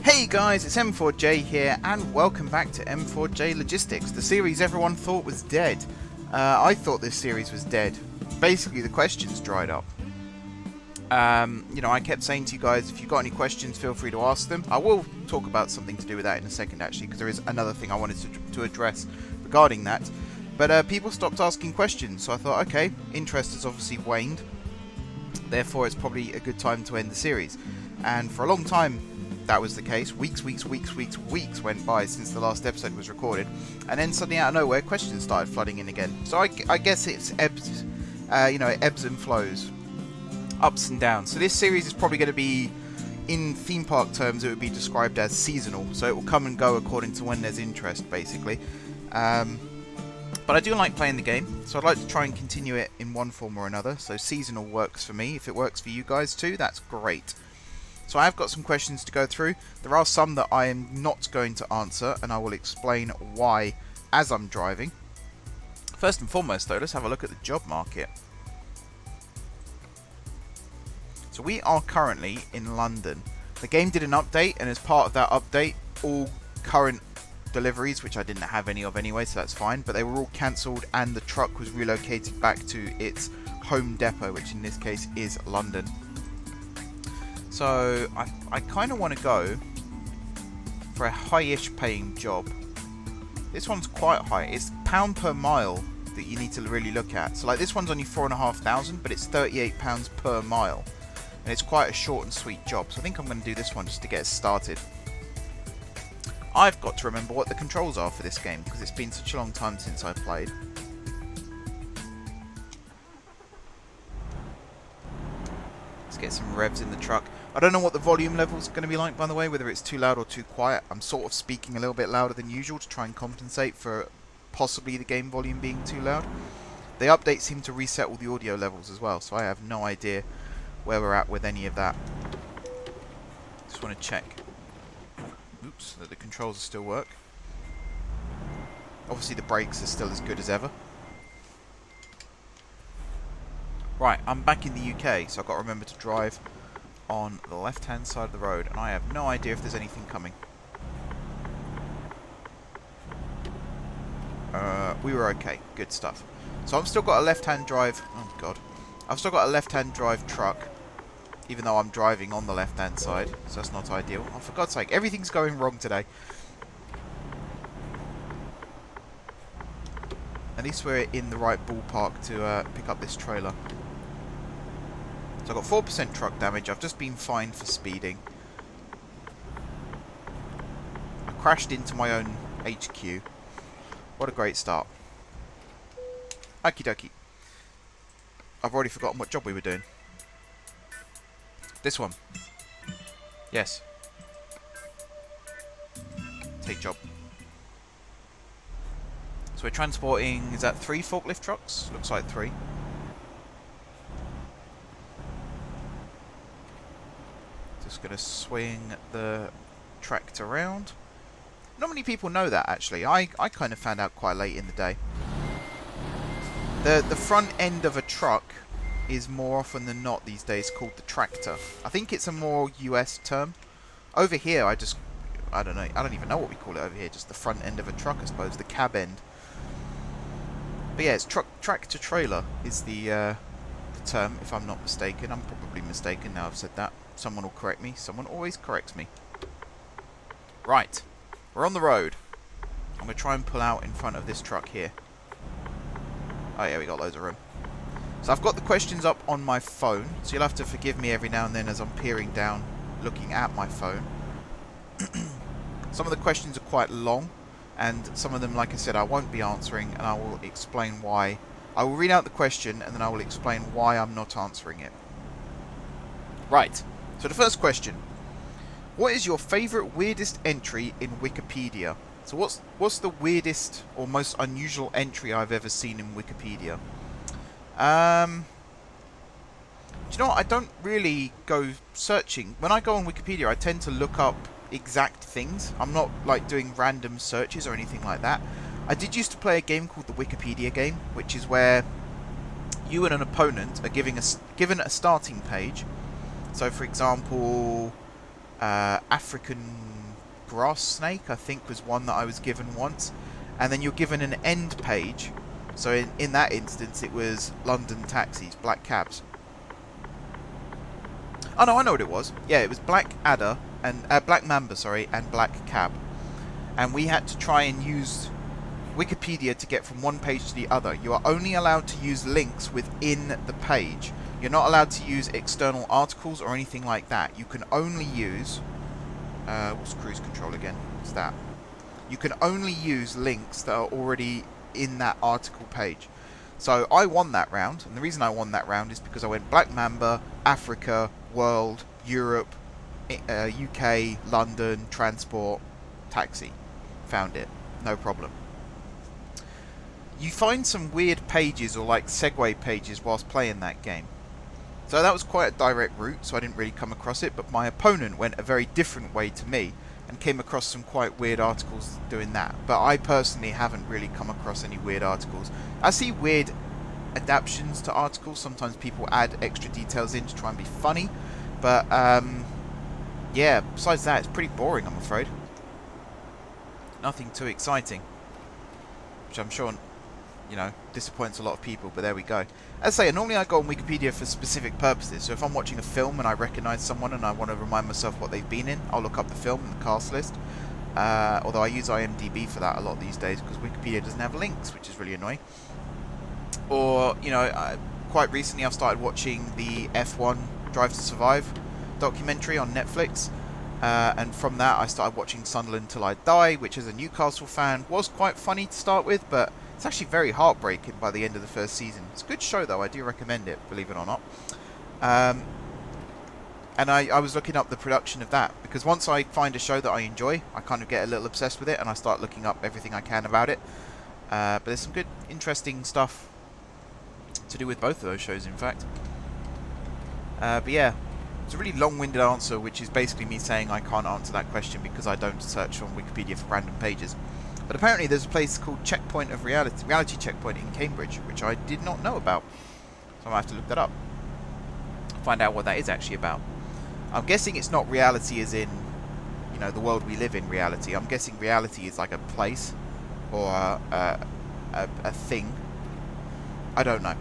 Hey guys, it's M4J here, and welcome back to M4J Logistics, the series everyone thought was dead. I thought this series was dead. Basically, the questions dried up. I kept saying to you guys, if you've got any questions, feel free to ask them. I will talk about something to do with that in a second, actually, because there is another thing I wanted to address regarding that. But people stopped asking questions, so I thought, okay, interest has obviously waned. Therefore, it's probably a good time to end the series. And for a long time, that was the case. Weeks went by since the last episode was recorded, and then suddenly out of nowhere, questions started flooding in again. So I guess it's ebbs, it ebbs and flows, ups and downs. So this series is probably going to be, in theme park terms, it would be described as seasonal. So it will come and go according to when there's interest, basically. But I do like playing the game, so I'd like to try and continue it in one form or another. So seasonal works for me. If it works for you guys too, that's great. So I have got some questions to go through. There are some that I am not going to answer, and I will explain why as I'm driving. First and foremost, though, let's have a look at the job market. So we are currently in London. The game did an update, and as part of that update, all current deliveries, which I didn't have any of anyway, so that's fine, but they were all cancelled, and the truck was relocated back to its home depot, which in this case is London. So I kind of want to go for a high-ish paying job. This one's quite high. It's pound per mile that you need to really look at. So like this one's only 4,500, but it's £38 per mile, and it's quite a short and sweet job. So I think I'm going to do this one just to get us started. I've got to remember what the controls are for this game because it's been such a long time since I played. Let's get some revs in the truck. I don't know what the volume level's going to be like, by the way, whether it's too loud or too quiet. I'm sort of speaking a little bit louder than usual to try and compensate for possibly the game volume being too loud. The updates seem to reset all the audio levels as well, so I have no idea where we're at with any of that. Just want to check. Oops, that the controls still work. Obviously the brakes are still as good as ever. Right, I'm back in the UK, so I've got to remember to drive on the left-hand side of the road, and I have no idea if there's anything coming. We were okay. Good stuff. So I've still got a left-hand drive... Oh, God. I've still got a left-hand drive truck, even though I'm driving on the left-hand side, so that's not ideal. Oh, for God's sake, everything's going wrong today. At least we're in the right ballpark to pick up this trailer. So I've got 4% truck damage. I've just been fined for speeding. I crashed into my own HQ. What a great start. Okie dokie. I've already forgotten what job we were doing. This one. Yes. Take job. So we're transporting, is that 3 forklift trucks? Looks like 3. Just going to swing the tractor around. Not many people know that, actually. I kind of found out quite late in the day. The front end of a truck is more often than not these days called the tractor. I think it's a more US term. Over here, I don't know. I don't even know what we call it over here. Just the front end of a truck, I suppose. The cab end. But yeah, it's tractor trailer is the term, if I'm not mistaken. I'm probably mistaken now I've said that. Someone will correct me. Someone always corrects me. Right. We're on the road. I'm going to try and pull out in front of this truck here. Oh yeah, we got loads of room. So I've got the questions up on my phone, so you'll have to forgive me every now and then as I'm peering down, looking at my phone. Some of the questions are quite long, and some of them, like I said, I won't be answering, and I will explain why. I will read out the question, and then I will explain why I'm not answering it. Right. So the first question. What is your favourite weirdest entry in Wikipedia? So what's the weirdest or most unusual entry I've ever seen in Wikipedia? Do you know what? I don't really go searching. When I go on Wikipedia, I tend to look up exact things. I'm not like doing random searches or anything like that. I did used to play a game called the Wikipedia game, which is where you and an opponent are given a starting page. So, for example, African grass snake, I think, was one that I was given once. And then you're given an end page. So in that instance, it was London taxis, black cabs. Oh no, I know what it was. Yeah, it was Black Adder and Black Mamba, sorry, and Black Cab. And we had to try and use Wikipedia to get from one page to the other. You are only allowed to use links within the page. You're not allowed to use external articles or anything like that. You can only use... what's cruise control again? What's that? You can only use links that are already in that article page. So I won that round, and the reason I won that round is because I went Black Mamba, Africa, World, Europe, UK, London, Transport, Taxi. Found it. No problem. You find some weird pages or like segue pages whilst playing that game. So that was quite a direct route, so I didn't really come across it, but my opponent went a very different way to me and came across some quite weird articles doing that. But I personally haven't really come across any weird articles. I see weird adaptations to articles. Sometimes people add extra details in to try and be funny. But, yeah, besides that, it's pretty boring, I'm afraid. Nothing too exciting. Which I'm sure, you know, disappoints a lot of people, but there we go. As I say, normally I go on Wikipedia for specific purposes. So if I'm watching a film and I recognise someone and I want to remind myself what they've been in, I'll look up the film and the cast list. Although I use IMDb for that a lot these days because Wikipedia doesn't have links, which is really annoying. Or, you know, quite recently I've started watching the F1 Drive to Survive documentary on Netflix. And from that I started watching Sunderland Till I Die, which as a Newcastle fan was quite funny to start with, but it's actually very heartbreaking by the end of the first season. It's a good show though, I do recommend it, believe it or not. And I was looking up the production of that, because once I find a show that I enjoy, I kind of get a little obsessed with it, and I start looking up everything I can about it. But there's some good, interesting stuff to do with both of those shows, in fact. But yeah, it's a really long-winded answer, which is basically me saying I can't answer that question because I don't search on Wikipedia for random pages. But apparently there's a place called Checkpoint of Reality Checkpoint in Cambridge, which I did not know about. So I have to look that up. Find out what that is actually about. I'm guessing it's not reality as in, you know, the world we live in reality. I'm guessing reality is like a place or a thing. I don't know.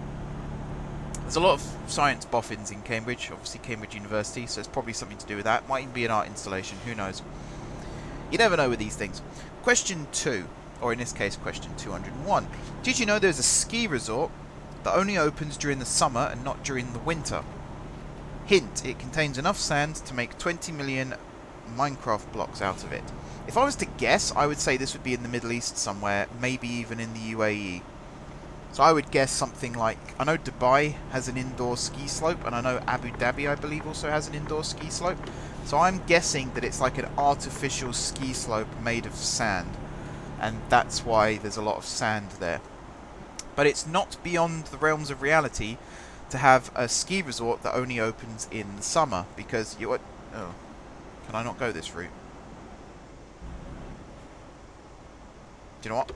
There's a lot of science boffins in Cambridge, obviously Cambridge University, so it's probably something to do with that. Might even be an art installation, who knows. You never know with these things. Question 2, or in this case question 201. Did you know there's a ski resort that only opens during the summer and not during the winter? Hint, it contains enough sand to make 20 million Minecraft blocks out of it. If I was to guess, I would say this would be in the Middle East somewhere, maybe even in the UAE. So I would guess something like, I know Dubai has an indoor ski slope, and I know Abu Dhabi, I believe, also has an indoor ski slope. So I'm guessing that it's like an artificial ski slope made of sand, and that's why there's a lot of sand there. But it's not beyond the realms of reality to have a ski resort that only opens in the summer, because you... Oh, can I not go this route? Do you know what?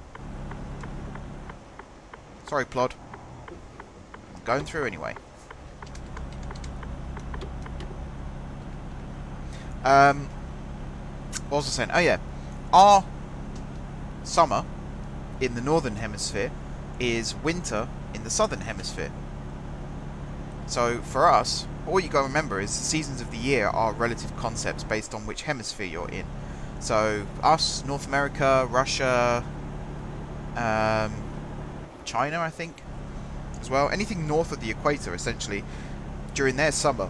Sorry, Plod. I'm going through anyway. What was I saying? Oh yeah. Our summer in the northern hemisphere is winter in the southern hemisphere. So for us, all you got to remember is the seasons of the year are relative concepts based on which hemisphere you're in. So us, North America, Russia, China, I think, as well. Anything north of the equator, essentially, during their summer,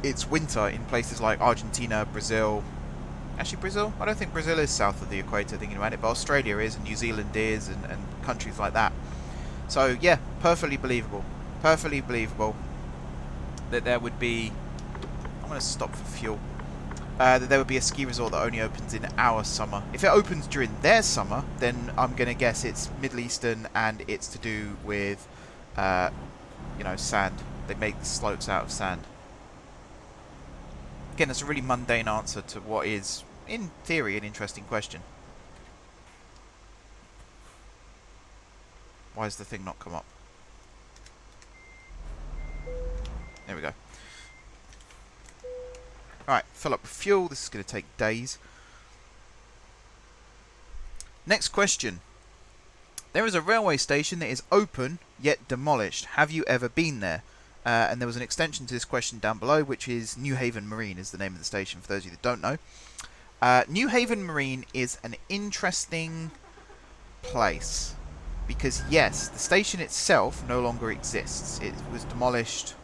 it's winter in places like Argentina, Brazil. Actually, Brazil? I don't think Brazil is south of the equator, thinking about it, but Australia is, and New Zealand is, and countries like that. So, yeah, perfectly believable. Perfectly believable that there would be... I'm going to stop for fuel. That there would be a ski resort that only opens in our summer. If it opens during their summer, then I'm going to guess it's Middle Eastern and it's to do with, you know, sand. They make the slopes out of sand. Again, that's a really mundane answer to what is, in theory, an interesting question. Why has the thing not come up? There we go. Alright, fill up with fuel. This is going to take days. Next question. There is a railway station that is open yet demolished. Have you ever been there? And there was an extension to this question down below, which is New Haven Marine is the name of the station, for those of you that don't know. New Haven Marine is an interesting place because, yes, the station itself no longer exists. It was demolished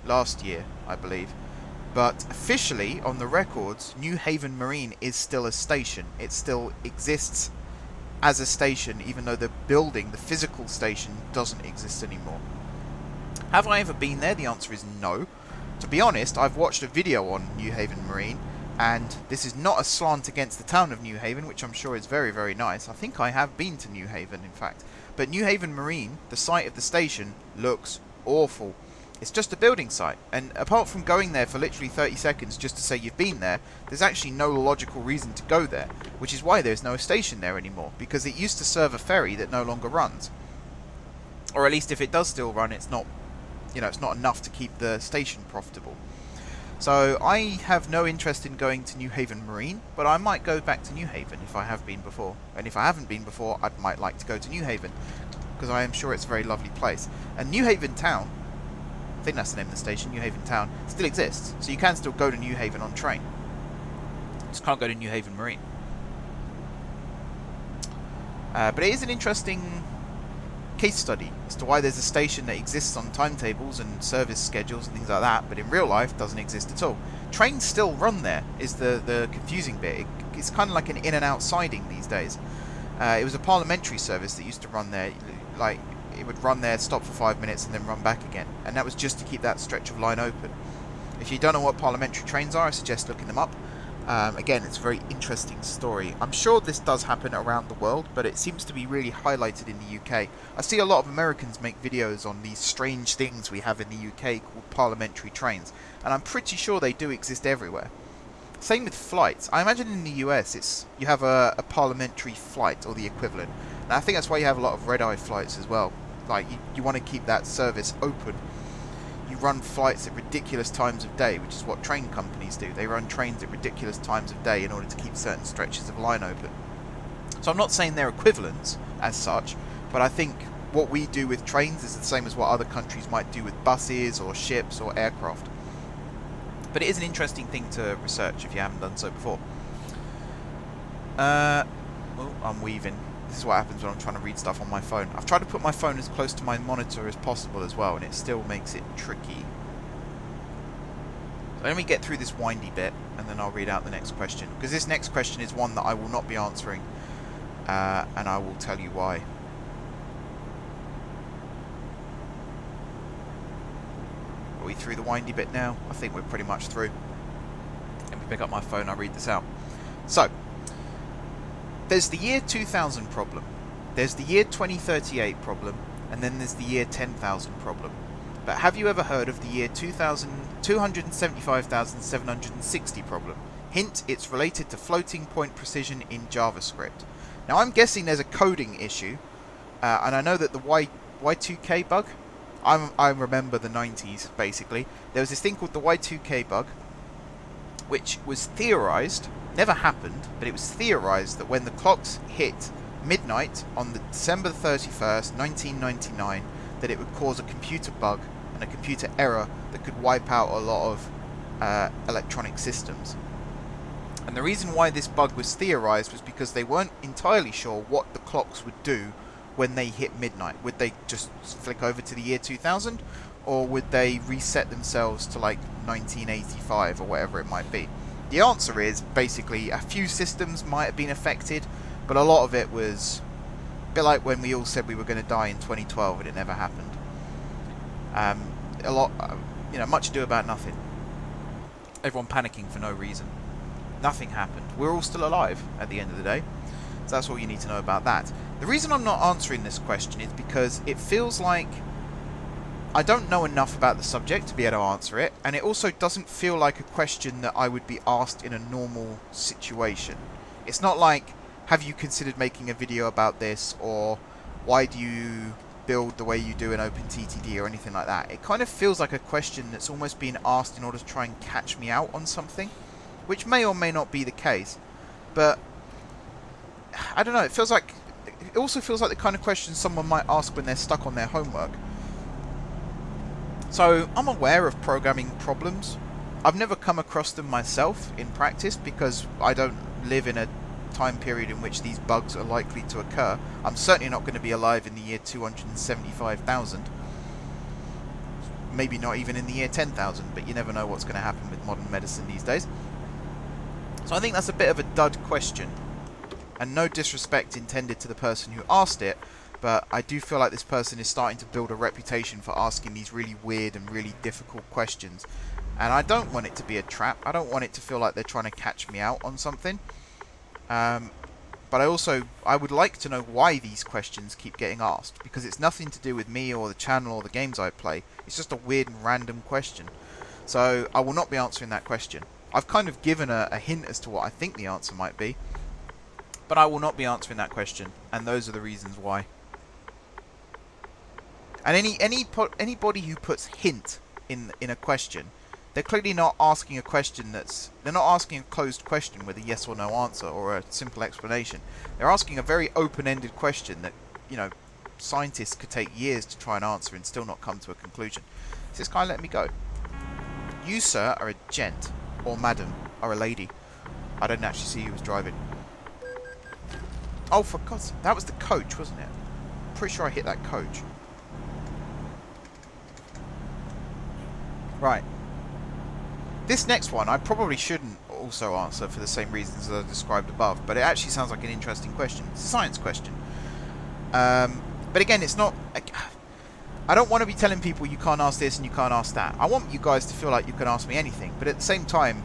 last year, I believe. But officially, on the records, New Haven Marine is still a station. It still exists as a station, even though the building, the physical station, doesn't exist anymore. Have I ever been there? The answer is no. To be honest, I've watched a video on New Haven Marine, and this is not a slant against the town of New Haven, which I'm sure is very, very nice. I think I have been to New Haven, in fact. But New Haven Marine, the site of the station, looks awful. It's just a building site, and apart from going there for literally 30 seconds just to say you've been there, there's actually no logical reason to go there, which is why there's no station there anymore, because it used to serve a ferry that no longer runs. Or at least if it does still run, it's not, it's not enough to keep the station profitable. So I have no interest in going to New Haven Marine, but I might go back to New Haven if I have been before. And if I haven't been before, I might like to go to New Haven, because I am sure it's a very lovely place. And New Haven Town, I think that's the name of the station, New Haven Town, still exists. So you can still go to New Haven on train. Just can't go to New Haven Marine. But it is an interesting case study as to why there's a station that exists on timetables and service schedules and things like that, but in real life doesn't exist at all. Trains still run there, is the confusing bit. It's kind of like an in and out siding these days. It was a parliamentary service that used to run there, like it would run there, stop for 5 minutes and then run back again, and that was just to keep that stretch of line open. If you don't know what parliamentary trains are, I suggest looking them up. Again, it's a very interesting story. I'm sure this does happen around the world, but it seems to be really highlighted in the UK. I see a lot of Americans make videos on these strange things we have in the UK called parliamentary trains, and I'm pretty sure they do exist everywhere. Same with flights. I imagine in the US you have a parliamentary flight or the equivalent, and I think that's why you have a lot of red-eye flights as well. Like, you want to keep that service open. You run flights at ridiculous times of day, which is what train companies do. They run trains at ridiculous times of day in order to keep certain stretches of line open. So I'm not saying they're equivalents as such, but I think what we do with trains is the same as what other countries might do with buses or ships or aircraft. But it is an interesting thing to research if you haven't done so before. Oh, I'm weaving. This is what happens when I'm trying to read stuff on my phone. I've tried to put my phone as close to my monitor as possible as well, and it still makes it tricky. So let me get through this windy bit, and then I'll read out the next question. Because this next question is one that I will not be answering, and I will tell you why. Are we through the windy bit now? I think we're pretty much through. Let me pick up my phone, I'll read this out. So, there's the year 2000 problem, there's the year 2038 problem, and then there's the year 10,000 problem. But have you ever heard of the year 275,760 problem? Hint, it's related to floating point precision in JavaScript. Now I'm guessing there's a coding issue, and I know that the Y2K bug, I remember the 90s basically, there was this thing called the Y2K bug, which was theorized, never happened, but it was theorized that when the clocks hit midnight on the December 31st, 1999, that it would cause a computer bug and a computer error that could wipe out a lot of electronic systems. And the reason why this bug was theorized was because they weren't entirely sure what the clocks would do when they hit midnight. Would they just flick over to the year 2000, or would they reset themselves to like 1985 or whatever it might be? The answer is basically a few systems might have been affected, but a lot of it was a bit like when we all said we were going to die in 2012 and it never happened. Much ado about nothing. Everyone panicking for no reason. Nothing happened. We're all still alive at the end of the day. So that's all you need to know about that. The reason I'm not answering this question is because it feels like I don't know enough about the subject to be able to answer it, and it also doesn't feel like a question that I would be asked in a normal situation. It's not like, have you considered making a video about this, or why do you build the way you do in OpenTTD or anything like that. It kind of feels like a question that's almost being asked in order to try and catch me out on something, which may or may not be the case, but I don't know, it also feels like the kind of question someone might ask when they're stuck on their homework. So, I'm aware of programming problems. I've never come across them myself in practice because I don't live in a time period in which these bugs are likely to occur. I'm certainly not going to be alive in the year 275,000. Maybe not even in the year 10,000, but you never know what's going to happen with modern medicine these days. So I think that's a bit of a dud question. And no disrespect intended to the person who asked it, but I do feel like this person is starting to build a reputation for asking these really weird and really difficult questions. And I don't want it to be a trap. I don't want it to feel like they're trying to catch me out on something. But I would like to know why these questions keep getting asked, because it's nothing to do with me or the channel or the games I play. It's just a weird and random question. So I will not be answering that question. I've kind of given a hint as to what I think the answer might be, but I will not be answering that question, and those are the reasons why. And anybody who puts hint in a question, they're clearly not asking a question they're not asking a closed question with a yes or no answer or a simple explanation. They're asking a very open-ended question that, you know, scientists could take years to try and answer and still not come to a conclusion. Is this guy letting me go? You, sir, are a gent, or madam, or a lady. I didn't actually see who was driving. Oh, for God's sake, that was the coach, wasn't it? Pretty sure I hit that coach. Right. This next one, I probably shouldn't also answer for the same reasons as I described above, but it actually sounds like an interesting question. It's a science question. But again, it's not... I don't want to be telling people you can't ask this and you can't ask that. I want you guys to feel like you can ask me anything, but at the same time,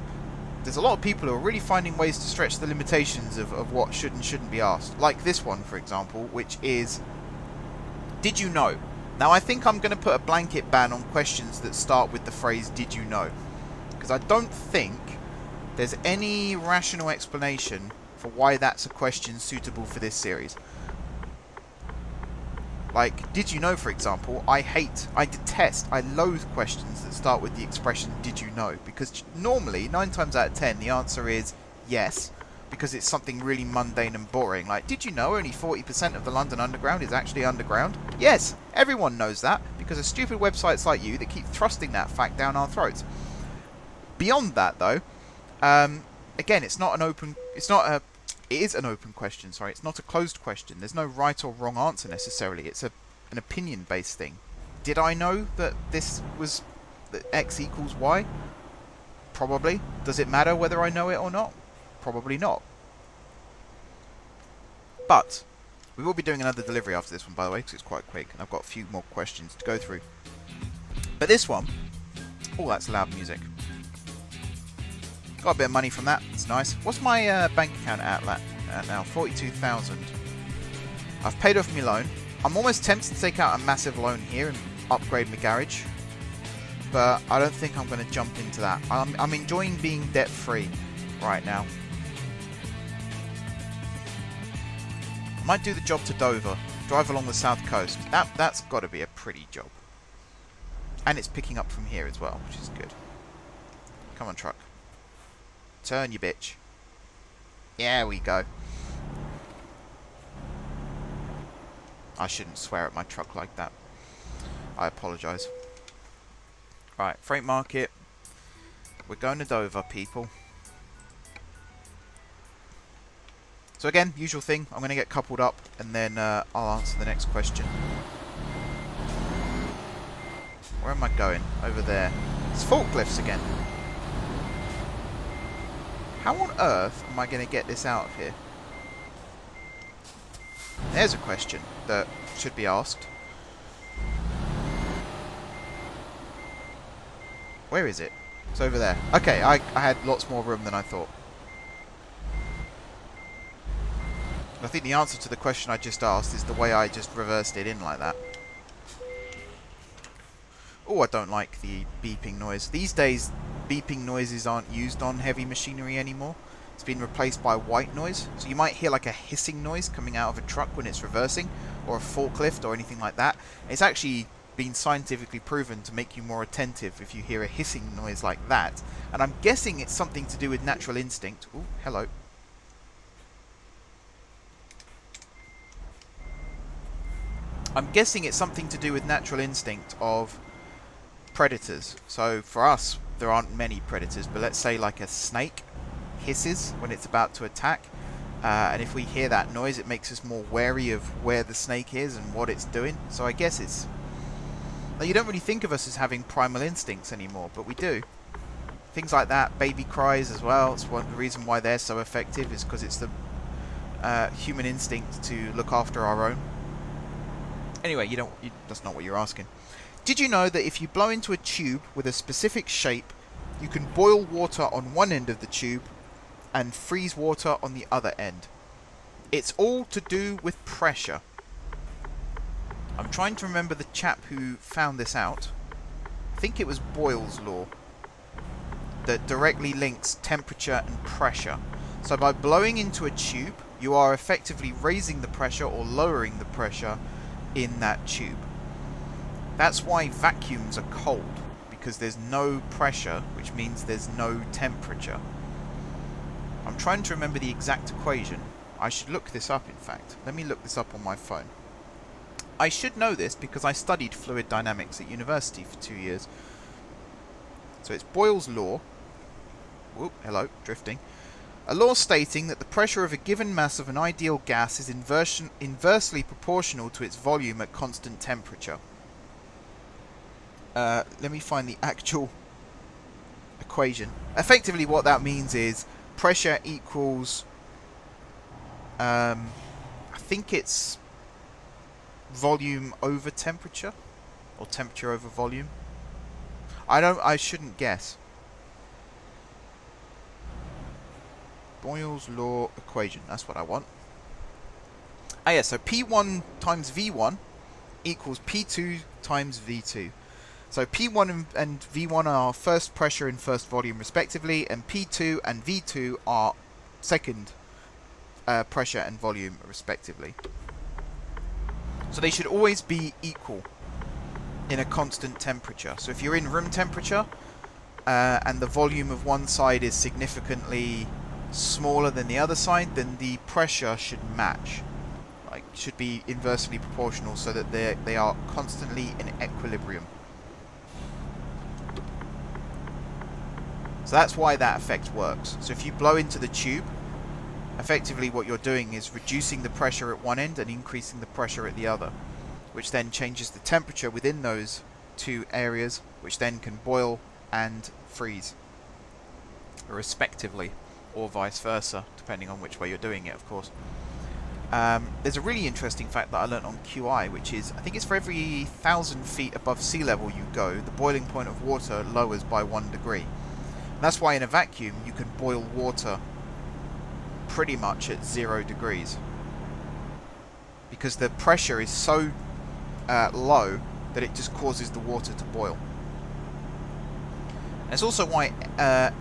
there's a lot of people who are really finding ways to stretch the limitations of what should and shouldn't be asked. Like this one, for example, which is, did you know? Now, I think I'm going to put a blanket ban on questions that start with the phrase, did you know? Because I don't think there's any rational explanation for why that's a question suitable for this series. Like, did you know, for example, I detest, I loathe questions that start with the expression, did you know? Because normally, 9 times out of 10, the answer is yes, because it's something really mundane and boring. Like, did you know only 40% of the London Underground is actually underground? Yes, everyone knows that, because of stupid websites like you that keep thrusting that fact down our throats. Beyond that, though, again, it is an open question, sorry. It's not a closed question. There's no right or wrong answer necessarily. It's an opinion-based thing. Did I know that that X equals Y? Probably. Does it matter whether I know it or not? Probably not. But we will be doing another delivery after this one, by the way, because it's quite quick, and I've got a few more questions to go through. But this one... Oh, that's loud music. Got a bit of money from that. It's nice. What's my bank account at now? 42,000. I've paid off my loan. I'm almost tempted to take out a massive loan here and upgrade my garage, but I don't think I'm going to jump into that. I'm enjoying being debt-free right now. I might do the job to Dover. Drive along the south coast. That's got to be a pretty job. And it's picking up from here as well, which is good. Come on, truck. Turn, you bitch. There we go. I shouldn't swear at my truck like that. I apologise. Right, freight market. We're going to Dover, people. So again, usual thing. I'm going to get coupled up, and then I'll answer the next question. Where am I going? Over there. It's forklifts again. How on earth am I going to get this out of here? There's a question that should be asked. Where is it? It's over there. Okay, I had lots more room than I thought. I think the answer to the question I just asked is the way I just reversed it in like that. Oh, I don't like the beeping noise. These days, beeping noises aren't used on heavy machinery anymore. It's been replaced by white noise. So you might hear like a hissing noise coming out of a truck when it's reversing, or a forklift or anything like that. It's actually been scientifically proven to make you more attentive if you hear a hissing noise like that. And I'm guessing it's something to do with natural instinct. Oh, hello. I'm guessing it's something to do with natural instinct of predators. So for us, there aren't many predators, but let's say like a snake hisses when it's about to attack. And if we hear that noise, it makes us more wary of where the snake is and what it's doing. So I guess it's... Now, you don't really think of us as having primal instincts anymore, but we do. Things like that, baby cries as well. It's one the reason why they're so effective is because it's the human instinct to look after our own. Anyway, that's not what you're asking. Did you know that if you blow into a tube with a specific shape, you can boil water on one end of the tube and freeze water on the other end? It's all to do with pressure. I'm trying to remember the chap who found this out. I think it was Boyle's law that directly links temperature and pressure. So by blowing into a tube, you are effectively raising the pressure or lowering the pressure in that tube. That's why vacuums are cold, because there's no pressure, which means there's no temperature. I'm trying to remember the exact equation. I should look this up, in fact. Let me look this up on my phone. I should know this because I studied fluid dynamics at university for 2 years. So it's Boyle's law. Whoop, hello, drifting. A law stating that the pressure of a given mass of an ideal gas is inversely proportional to its volume at constant temperature. Let me find the actual equation. Effectively what that means is pressure equals... I think it's volume over temperature, or temperature over volume. I shouldn't guess. Boyle's law equation, that's what I want. Ah yeah, so P1 times V1 equals P2 times V2. So P1 and V1 are first pressure and first volume respectively, and P2 and V2 are second pressure and volume respectively. So they should always be equal in a constant temperature. So if you're in room temperature and the volume of one side is significantly smaller than the other side, then the pressure should match. Like, should be inversely proportional so that they are constantly in equilibrium. So that's why that effect works. So if you blow into the tube, effectively what you're doing is reducing the pressure at one end and increasing the pressure at the other, which then changes the temperature within those two areas, which then can boil and freeze respectively, or vice versa, depending on which way you're doing it, of course. There's a really interesting fact that I learnt on QI, which is, I think it's for every 1,000 feet above sea level you go, the boiling point of water lowers by 1 degree. And that's why in a vacuum you can boil water pretty much at 0 degrees. Because the pressure is so low that it just causes the water to boil. And it's also why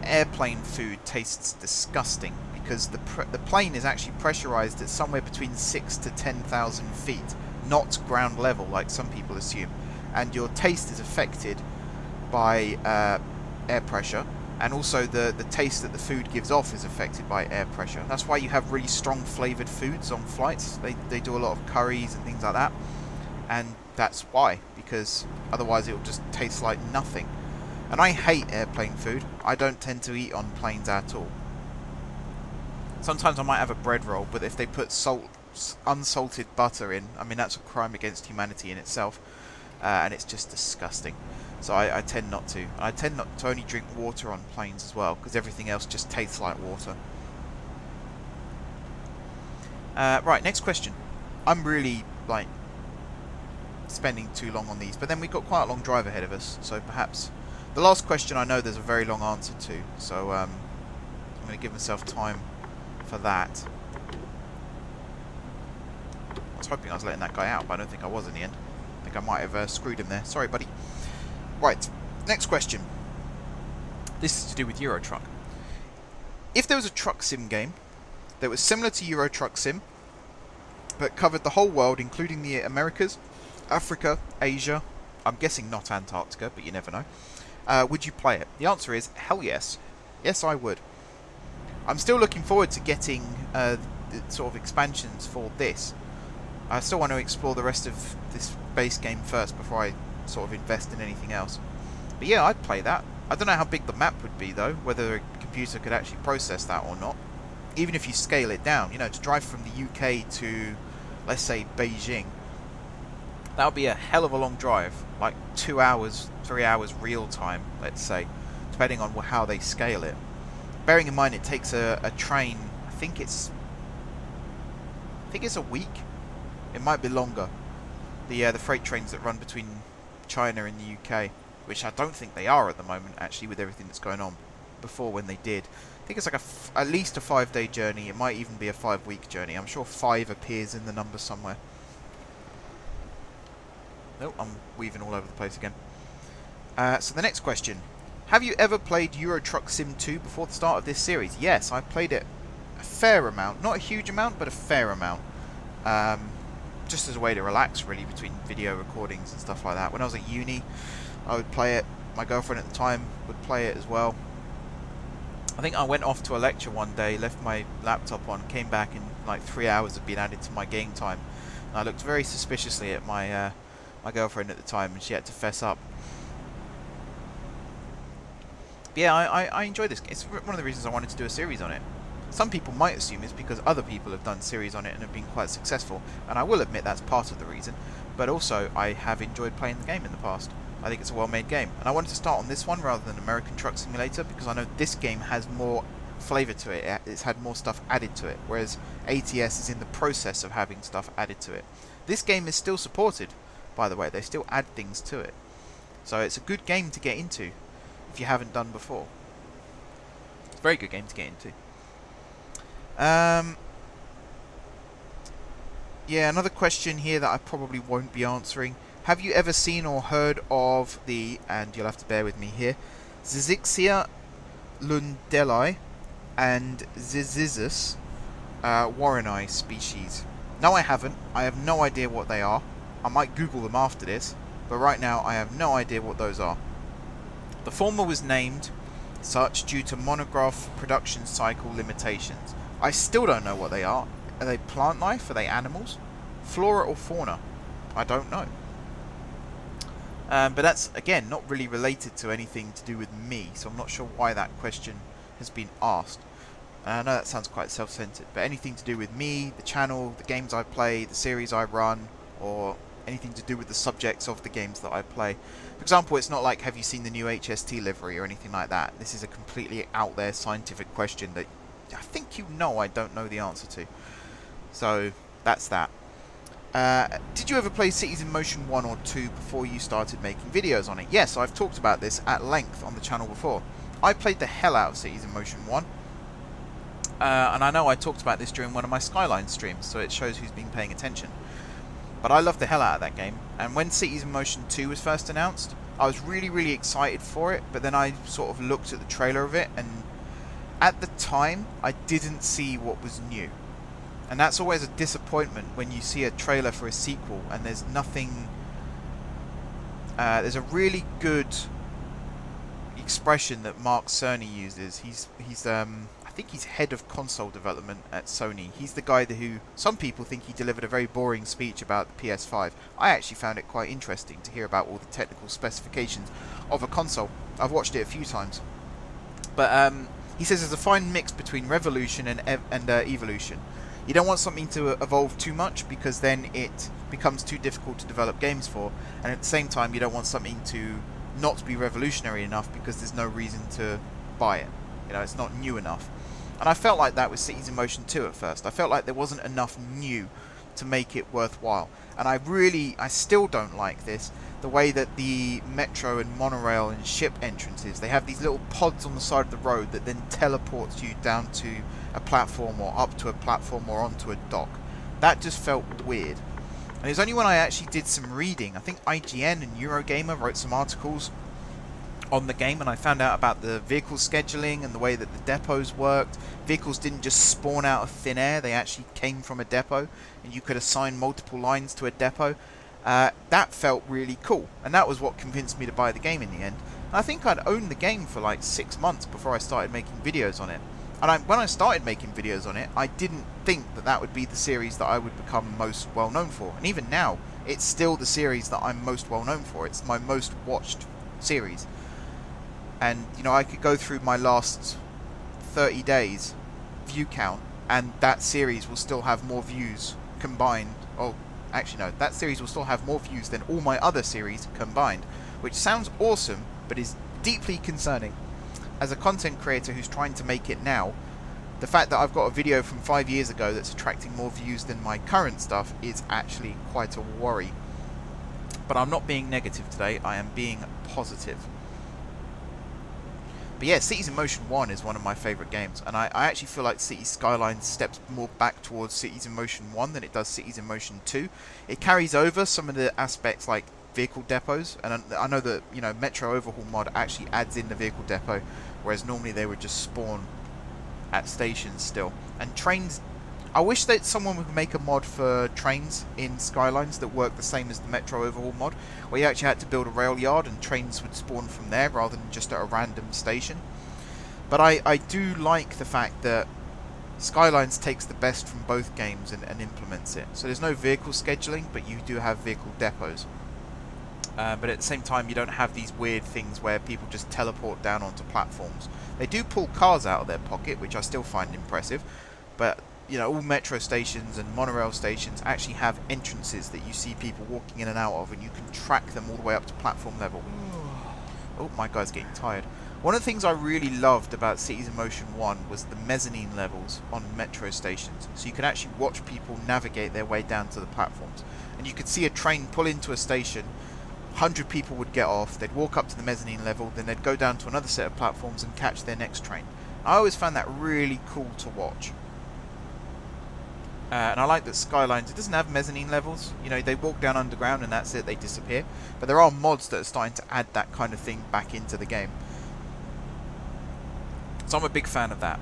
airplane food tastes disgusting, because the plane is actually pressurized at somewhere between 6,000 to 10,000 feet, not ground level like some people assume. And your taste is affected by air pressure, and also the taste that the food gives off is affected by air pressure. That's why you have really strong flavoured foods on flights. They do a lot of curries and things like that, and that's why, because otherwise it will just taste like nothing. And I hate airplane food. I don't tend to eat on planes at all. Sometimes I might have a bread roll, but if they put unsalted butter in, I mean, that's a crime against humanity in itself, and it's just disgusting. So I tend not to. I tend not to only drink water on planes as well, because everything else just tastes like water. Right, next question. I'm really, like, spending too long on these, but then we've got quite a long drive ahead of us, so perhaps... The last question I know there's a very long answer to, so I'm going to give myself time for that. I was hoping I was letting that guy out, but I don't think I was in the end. I think I might have screwed him there. Sorry, buddy. Right, next question. This is to do with Euro Truck. If there was a truck sim game that was similar to Euro Truck Sim, but covered the whole world, including the Americas, Africa, Asia, I'm guessing not Antarctica, but you never know, would you play it? The answer is hell yes. Yes, I would. I'm still looking forward to getting the sort of expansions for this. I still want to explore the rest of this base game first before I sort of invest in anything else. But yeah, I'd play that. I don't know how big the map would be though, whether a computer could actually process that or not. Even if you scale it down, you know, to drive from the UK to, let's say, Beijing, that would be a hell of a long drive, like 2 hours, 3 hours real time, let's say, depending on how they scale it. Bearing in mind it takes a train, I think it's a week. It might be longer. The freight trains that run between China and the UK, which I don't think they are at the moment, actually, with everything that's going on. Before, when they did, I think it's like at least a 5-day journey. It might even be a 5-week journey. I'm sure 5 appears in the number somewhere. Nope, I'm weaving all over the place again. So the next question. Have you ever played Euro Truck Sim 2 before the start of this series? Yes, I played it a fair amount. Not a huge amount, but a fair amount. Just as a way to relax, really, between video recordings and stuff like that. When I was at uni, I would play it. My girlfriend at the time would play it as well. I think I went off to a lecture one day, left my laptop on, came back, and like 3 hours had been added to my game time. And I looked very suspiciously at my my girlfriend at the time, and she had to fess up. But yeah, I enjoy this game. It's one of the reasons I wanted to do a series on it. Some people might assume it's because other people have done series on it and have been quite successful, and I will admit that's part of the reason, but also I have enjoyed playing the game in the past. I think it's a well-made game, and I wanted to start on this one rather than American Truck Simulator because I know this game has more flavour to it. It's had more stuff added to it, whereas ATS is in the process of having stuff added to it. This game is still supported, by the way. They still add things to it, so it's a good game to get into if you haven't done before. It's a very good game to get into. Yeah, another question here that I probably won't be answering. Have you ever seen or heard of the, and you'll have to bear with me here, Zizixia lundelli and Zizizus warreni species? No, I haven't. I have no idea what they are. I might Google them after this, but right now I have no idea what those are. The former was named such due to monograph production cycle limitations. I still don't know what they are. Are they plant life? Are they animals? Flora or fauna? I don't know. But that's, again, not really related to anything to do with me, so I'm not sure why that question has been asked. I know that sounds quite self-centered, but anything to do with me, the channel, the games I play, the series I run, or anything to do with the subjects of the games that I play. For example, it's not like, have you seen the new HST livery or anything like that. This is a completely out there scientific question that I think you know I don't know the answer to. So, that's that. Did you ever play Cities in Motion 1 or 2 before you started making videos on it? Yes, I've talked about this at length on the channel before. I played the hell out of Cities in Motion 1. And I know I talked about this during one of my Skyline streams, so it shows who's been paying attention. But I loved the hell out of that game. And when Cities in Motion 2 was first announced, I was really, really excited for it. But then I sort of looked at the trailer of it, and at the time, I didn't see what was new. And that's always a disappointment when you see a trailer for a sequel and there's nothing... there's a really good expression that Mark Cerny uses. He's I think he's head of console development at Sony. He's the guy who... Some people think he delivered a very boring speech about the PS5. I actually found it quite interesting to hear about all the technical specifications of a console. I've watched it a few times. But he says there's a fine mix between revolution and evolution. You don't want something to evolve too much because then it becomes too difficult to develop games for, and at the same time you don't want something to not be revolutionary enough because there's no reason to buy it. You know, it's not new enough. And I felt like that with Cities in Motion 2 at first. I felt like there wasn't enough new to make it worthwhile. And I still don't like this, the way that the metro and monorail and ship entrances, they have these little pods on the side of the road that then teleports you down to a platform or up to a platform or onto a dock. That just felt weird. And it was only when I actually did some reading, I think IGN and Eurogamer wrote some articles on the game, and I found out about the vehicle scheduling and the way that the depots worked. Vehicles didn't just spawn out of thin air, they actually came from a depot, and you could assign multiple lines to a depot. That felt really cool, and that was what convinced me to buy the game in the end. And I think I'd owned the game for like 6 months before I started making videos on it. And when I started making videos on it, I didn't think that that would be the series that I would become most well known for. And even now, it's still the series that I'm most well known for. It's my most watched series. And, you know, I could go through my last 30 days view count, and that series will still have more views combined. Oh, actually no, that series will still have more views than all my other series combined, which sounds awesome, but is deeply concerning. As a content creator who's trying to make it now, the fact that I've got a video from 5 years ago that's attracting more views than my current stuff is actually quite a worry. But I'm not being negative today, I am being positive. But yeah, Cities in Motion 1 is one of my favourite games, and I actually feel like Cities Skylines steps more back towards Cities in Motion 1 than it does Cities in Motion 2. It carries over some of the aspects like vehicle depots, and I know that, you know, Metro Overhaul mod actually adds in the vehicle depot, whereas normally they would just spawn at stations still. And trains, I wish that someone would make a mod for trains in Skylines that worked the same as the Metro Overhaul mod, where you actually had to build a rail yard and trains would spawn from there rather than just at a random station. But I do like the fact that Skylines takes the best from both games and implements it. So there's no vehicle scheduling, but you do have vehicle depots. But at the same time, you don't have these weird things where people just teleport down onto platforms. They do pull cars out of their pocket, which I still find impressive, but you know, all metro stations and monorail stations actually have entrances that you see people walking in and out of, and you can track them all the way up to platform level. Oh, my guy's getting tired. One of the things I really loved about Cities in Motion 1 was the mezzanine levels on metro stations. So you could actually watch people navigate their way down to the platforms. And you could see a train pull into a station, 100 people would get off, they'd walk up to the mezzanine level, then they'd go down to another set of platforms and catch their next train. I always found that really cool to watch. And I like that Skylines, it doesn't have mezzanine levels. You know, they walk down underground and that's it, they disappear. But there are mods that are starting to add that kind of thing back into the game. So I'm a big fan of that.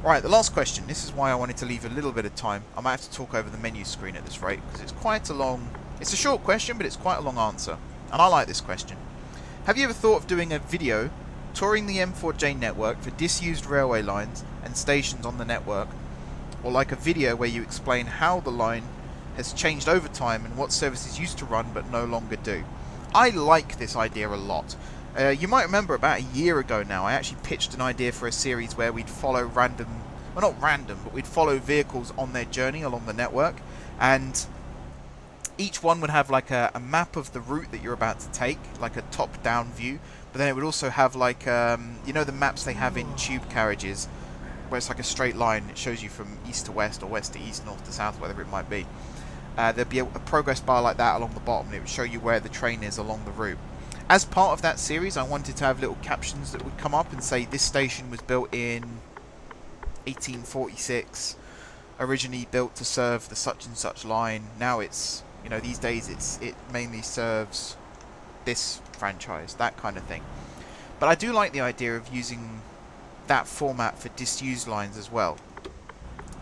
Right, the last question. This is why I wanted to leave a little bit of time. I might have to talk over the menu screen at this rate, because it's quite a long... It's a short question, but it's quite a long answer. And I like this question. Have you ever thought of doing a video touring the M4J network for disused railway lines and stations on the network? Or like a video where you explain how the line has changed over time and what services used to run but no longer do? I like this idea a lot. You might remember about a year ago now, I actually pitched an idea for a series where we'd follow random, well not random, but we'd follow vehicles on their journey along the network, and each one would have like a map of the route that you're about to take, like a top-down view, but then it would also have like, you know the maps they have in tube carriages, where it's like a straight line, it shows you from east to west or west to east, north to south, whatever it might be. There'd be a progress bar like that along the bottom, and it would show you where the train is along the route. As part of that series, I wanted to have little captions that would come up and say this station was built in 1846, originally built to serve the such and such line. Now it's, you know, these days it mainly serves this franchise, that kind of thing. But I do like the idea of using that format for disused lines as well.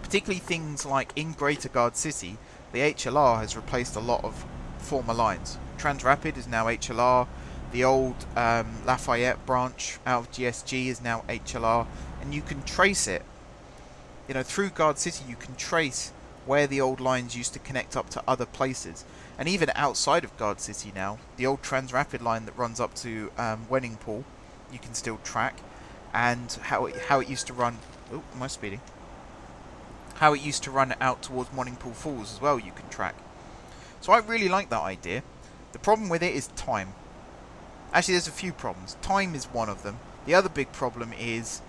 Particularly things like in Greater Guard City, the HLR has replaced a lot of former lines. Transrapid is now HLR. The old Lafayette branch out of GSG is now HLR, and you can trace it. You know, through Guard City you can trace where the old lines used to connect up to other places. And even outside of Guard City now, the old Transrapid line that runs up to Wenningpool, you can still track. And how it used to run... Oh, am I speeding? How it used to run out towards Wenningpool Falls as well, you can track. So I really like that idea. The problem with it is time. Actually, there's a few problems. Time is one of them. The other big problem is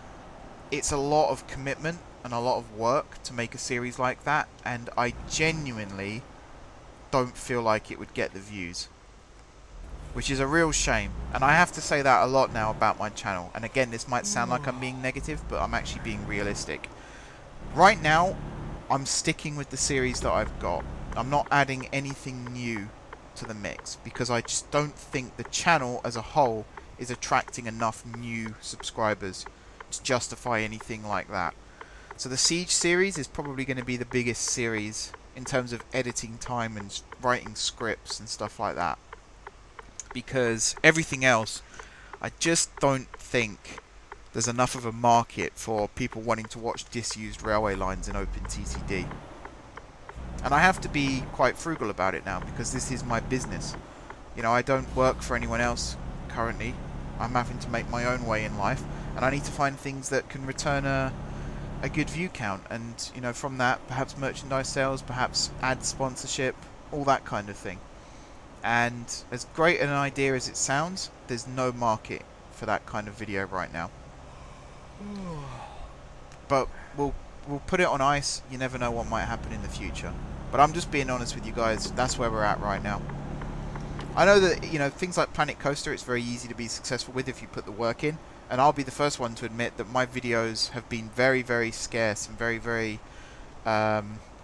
it's a lot of commitment and a lot of work to make a series like that, and I genuinely don't feel like it would get the views, which is a real shame. And I have to say that a lot now about my channel. And again, this might sound like I'm being negative, but I'm actually being realistic. Right now, I'm sticking with the series that I've got. I'm not adding anything new to the mix, because I just don't think the channel as a whole is attracting enough new subscribers to justify anything like that. So the Siege series is probably going to be the biggest series in terms of editing time and writing scripts and stuff like that, because everything else I just don't think there's enough of a market for people wanting to watch disused railway lines in OpenTTD. And I have to be quite frugal about it now, because this is my business. You know, I don't work for anyone else currently. I'm having to make my own way in life, and I need to find things that can return a good view count, and, you know, from that, perhaps merchandise sales, perhaps ad sponsorship, all that kind of thing. And as great an idea as it sounds, there's no market for that kind of video right now. But we'll put it on ice. You never know what might happen in the future. But I'm just being honest with you guys. That's where we're at right now. I know that, you know, things like Planet Coaster, it's very easy to be successful with if you put the work in. And I'll be the first one to admit that my videos have been very, very scarce and very, very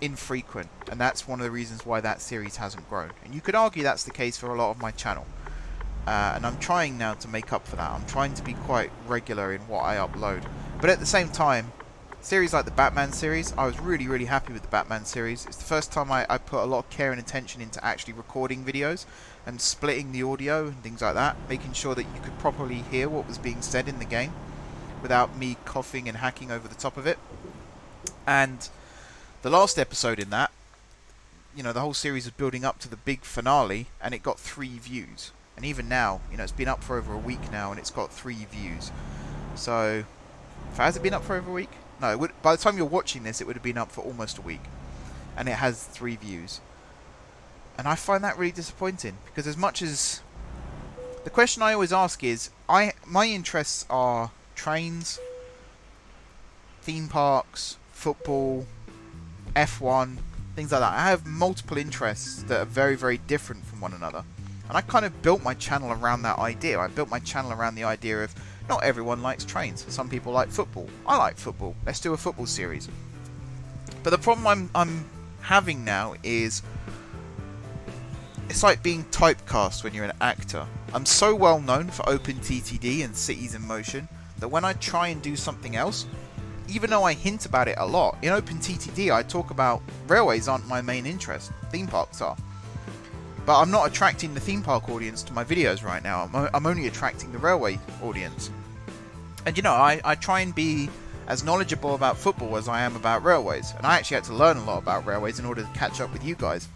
infrequent. And that's one of the reasons why that series hasn't grown. And you could argue that's the case for a lot of my channel. And I'm trying now to make up for that. I'm trying to be quite regular in what I upload. But at the same time, series like the Batman series, I was really, really happy with the Batman series. It's the first time I put a lot of care and attention into actually recording videos and splitting the audio and things like that, making sure that you could properly hear what was being said in the game without me coughing and hacking over the top of it. And the last episode in that, you know, the whole series was building up to the big finale, and it got 3 views. And even now, you know, it's been up for over a week now, and it's got 3 views. So, has it been up for over a week? No, it would, by the time you're watching this, it would have been up for almost a week. And it has 3 views. And I find that really disappointing, because as much as... The question I always ask is, my interests are trains, theme parks, football, F1, things like that. I have multiple interests that are very, very different from one another. And I kind of built my channel around that idea. I built my channel around the idea of not everyone likes trains. Some people like football. I like football. Let's do a football series. But the problem I'm having now is it's like being typecast when you're an actor. I'm so well known for OpenTTD and Cities in Motion that when I try and do something else, even though I hint about it a lot, in OpenTTD I talk about railways aren't my main interest, theme parks are. But I'm not attracting the theme park audience to my videos right now, I'm only attracting the railway audience. And you know, I try and be as knowledgeable about football as I am about railways, and I actually had to learn a lot about railways in order to catch up with you guys.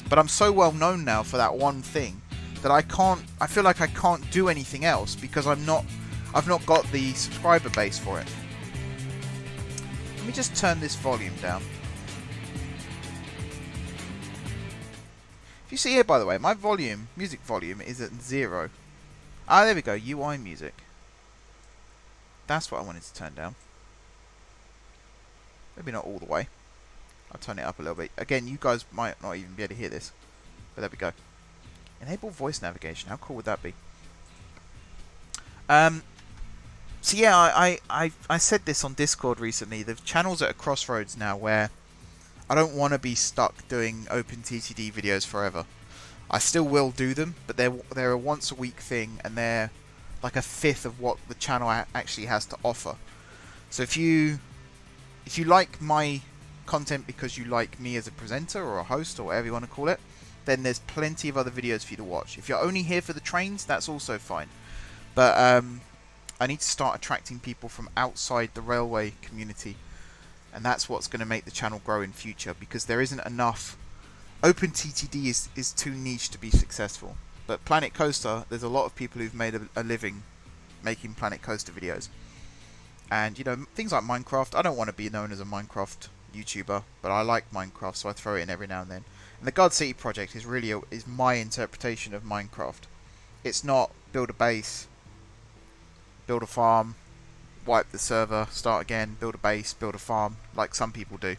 But I'm so well known now for that one thing that I feel like I can't do anything else because I've not got the subscriber base for it. Let me just turn this volume down. If you see here, by the way, my volume, music volume, is at 0. Ah, there we go, UI music. That's what I wanted to turn down. Maybe not all the way. I'll turn it up a little bit. Again, you guys might not even be able to hear this. But there we go. Enable voice navigation. How cool would that be? So yeah, I said this on Discord recently. The channel's at a crossroads now where I don't want to be stuck doing OpenTTD videos forever. I still will do them, but they're a once a week thing, and they're like a fifth of what the channel actually has to offer. So if you like my content because you like me as a presenter or a host or whatever you want to call it, then there's plenty of other videos for you to watch. If you're only here for the trains, that's also fine. But I need to start attracting people from outside the railway community, and that's what's going to make the channel grow in future, because there isn't enough. OpenTTD is too niche to be successful. But Planet Coaster, there's a lot of people who've made a living making Planet Coaster videos. And, you know, things like Minecraft, I don't want to be known as a Minecraft YouTuber, but I like Minecraft, so I throw it in every now and then. And the God City project is really is my interpretation of Minecraft. It's not build a base, build a farm, wipe the server, start again, build a base, build a farm, like some people do.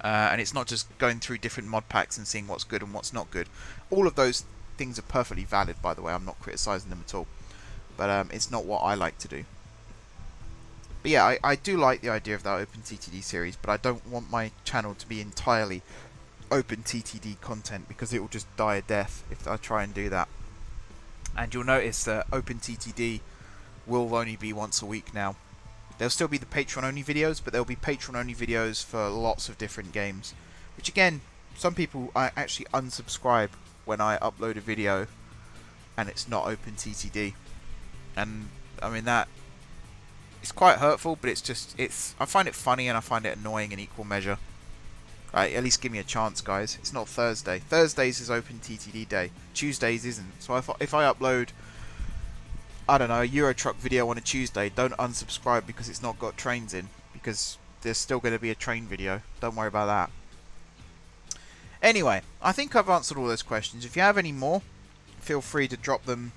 And it's not just going through different mod packs and seeing what's good and what's not good. All of those things are perfectly valid, by the way. I'm not criticising them at all. But it's not what I like to do. But yeah, I do like the idea of that OpenTTD series, but I don't want my channel to be entirely OpenTTD content, because it will just die a death if I try and do that. And you'll notice that OpenTTD will only be once a week now. There'll still be the Patreon only videos, but there'll be Patreon only videos for lots of different games. Which again, some people actually unsubscribe when I upload a video and it's not OpenTTD. And I mean, that it's quite hurtful, but I find it funny and I find it annoying in equal measure. Right, at least give me a chance, guys. It's not Thursday. Thursdays is open TTD day. Tuesdays isn't. So if I upload, I don't know, a Euro Truck video on a Tuesday, don't unsubscribe because it's not got trains in. Because there's still going to be a train video. Don't worry about that. Anyway, I think I've answered all those questions. If you have any more, feel free to drop them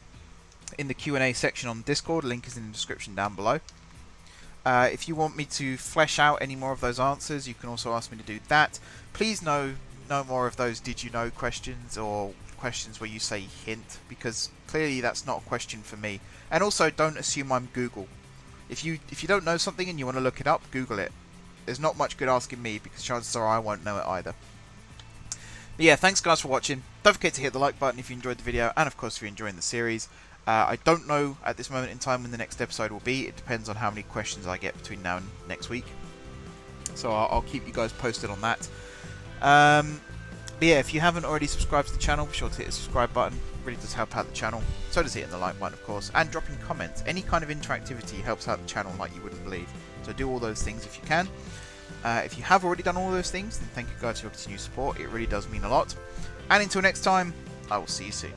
in the Q&A section on Discord. Link is in the description down below. If you want me to flesh out any more of those answers, you can also ask me to do that. Please no more of those did you know questions or questions where you say hint, because clearly that's not a question for me. And also don't assume I'm Google. If you don't know something and you want to look it up, Google it. There's not much good asking me because chances are I won't know it either. But yeah, thanks guys for watching. Don't forget to hit the like button if you enjoyed the video, and of course if you're enjoying the series. I don't know at this moment in time when the next episode will be. It depends on how many questions I get between now and next week. So I'll keep you guys posted on that. But yeah, if you haven't already subscribed to the channel, be sure to hit the subscribe button. It really does help out the channel. So does hitting the like button, of course. And dropping comments. Any kind of interactivity helps out the channel like you wouldn't believe. So do all those things if you can. If you have already done all those things, then thank you guys for your continued support. It really does mean a lot. And until next time, I will see you soon.